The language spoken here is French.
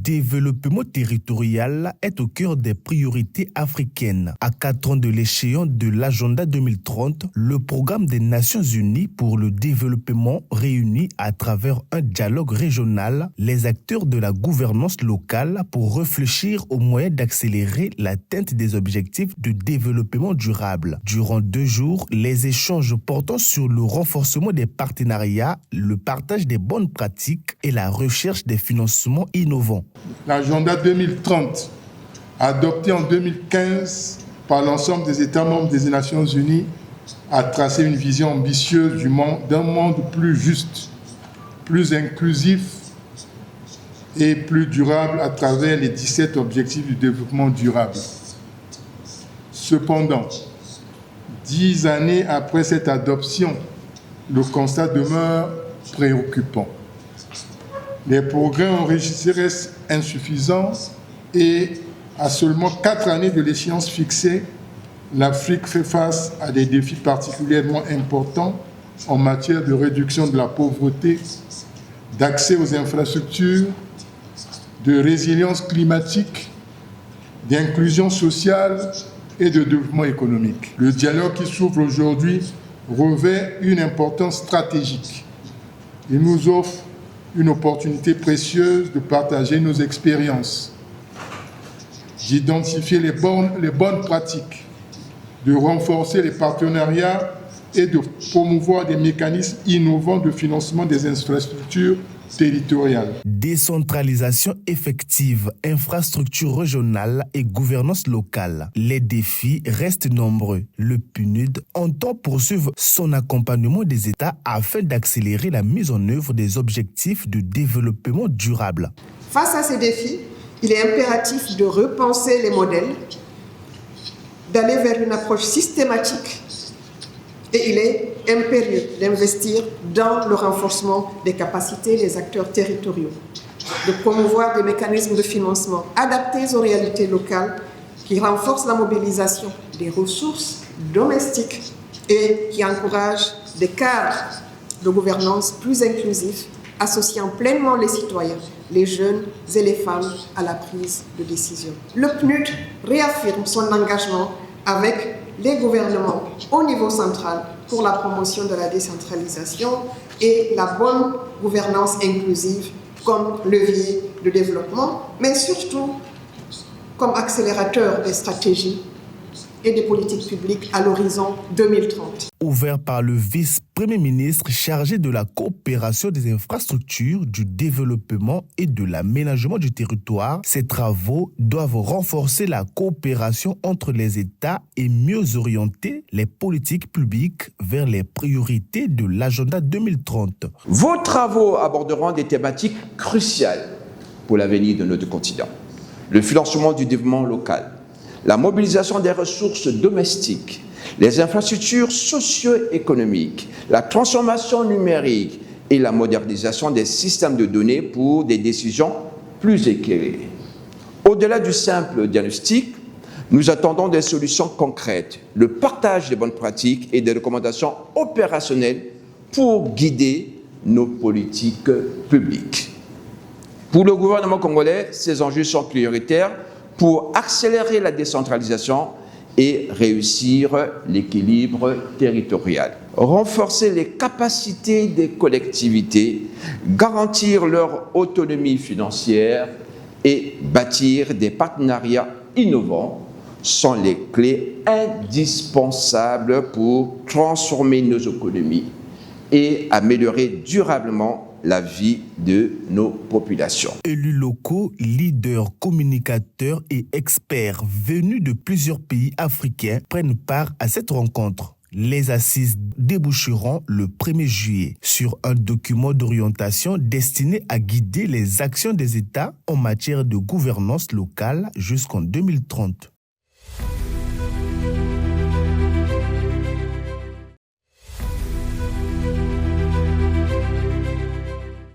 développement territorial est au cœur des priorités africaines. À 4 ans de l'échéance de l'agenda 2030, le programme des Nations Unies pour le développement réunit à travers un dialogue régional les acteurs de la gouvernance locale pour réfléchir aux moyens d'accélérer l'atteinte des objectifs de développement durable. Durant 2 jours, les échanges portant sur le renforcement des partenariats, le partage des bonnes pratiques et la recherche des financements innovants. L'agenda 2030, adopté en 2015 par l'ensemble des États membres des Nations Unies, a tracé une vision ambitieuse d'un monde plus juste, plus inclusif et plus durable à travers les 17 objectifs du développement durable. Cependant, 10 années après cette adoption, le constat demeure préoccupant. Les progrès enregistrés restent insuffisants et à seulement 4 années de l'échéance fixée, l'Afrique fait face à des défis particulièrement importants en matière de réduction de la pauvreté, d'accès aux infrastructures, de résilience climatique, d'inclusion sociale et de développement économique. Le dialogue qui s'ouvre aujourd'hui revêt une importance stratégique. Il nous offre une opportunité précieuse de partager nos expériences, d'identifier les bonnes pratiques, de renforcer les partenariats et de promouvoir des mécanismes innovants de financement des infrastructures territoriales. Décentralisation effective, infrastructure régionale et gouvernance locale. Les défis restent nombreux. Le PNUD entend poursuivre son accompagnement des États afin d'accélérer la mise en œuvre des objectifs de développement durable. Face à ces défis, il est impératif de repenser les modèles, d'aller vers une approche systématique et il est impérieux d'investir dans le renforcement des capacités des acteurs territoriaux, de promouvoir des mécanismes de financement adaptés aux réalités locales qui renforcent la mobilisation des ressources domestiques et qui encouragent des cadres de gouvernance plus inclusifs, associant pleinement les citoyens, les jeunes et les femmes à la prise de décision. Le PNUD réaffirme son engagement avec les gouvernements au niveau central pour la promotion de la décentralisation et la bonne gouvernance inclusive comme levier de développement, mais surtout comme accélérateur des stratégies et des politiques publiques à l'horizon 2030. Ouvert par le vice-premier ministre chargé de la coopération des infrastructures, du développement et de l'aménagement du territoire, ces travaux doivent renforcer la coopération entre les États et mieux orienter les politiques publiques vers les priorités de l'agenda 2030. Vos travaux aborderont des thématiques cruciales pour l'avenir de notre continent. Le financement du développement local, la mobilisation des ressources domestiques, les infrastructures socio-économiques, la transformation numérique et la modernisation des systèmes de données pour des décisions plus éclairées. Au-delà du simple diagnostic, nous attendons des solutions concrètes, le partage des bonnes pratiques et des recommandations opérationnelles pour guider nos politiques publiques. Pour le gouvernement congolais, ces enjeux sont prioritaires pour accélérer la décentralisation et réussir l'équilibre territorial. Renforcer les capacités des collectivités, garantir leur autonomie financière et bâtir des partenariats innovants sont les clés indispensables pour transformer nos économies et améliorer durablement la vie de nos populations. Élus locaux, leaders, communicateurs et experts venus de plusieurs pays africains prennent part à cette rencontre. Les assises déboucheront le 1er juillet sur un document d'orientation destiné à guider les actions des États en matière de gouvernance locale jusqu'en 2030.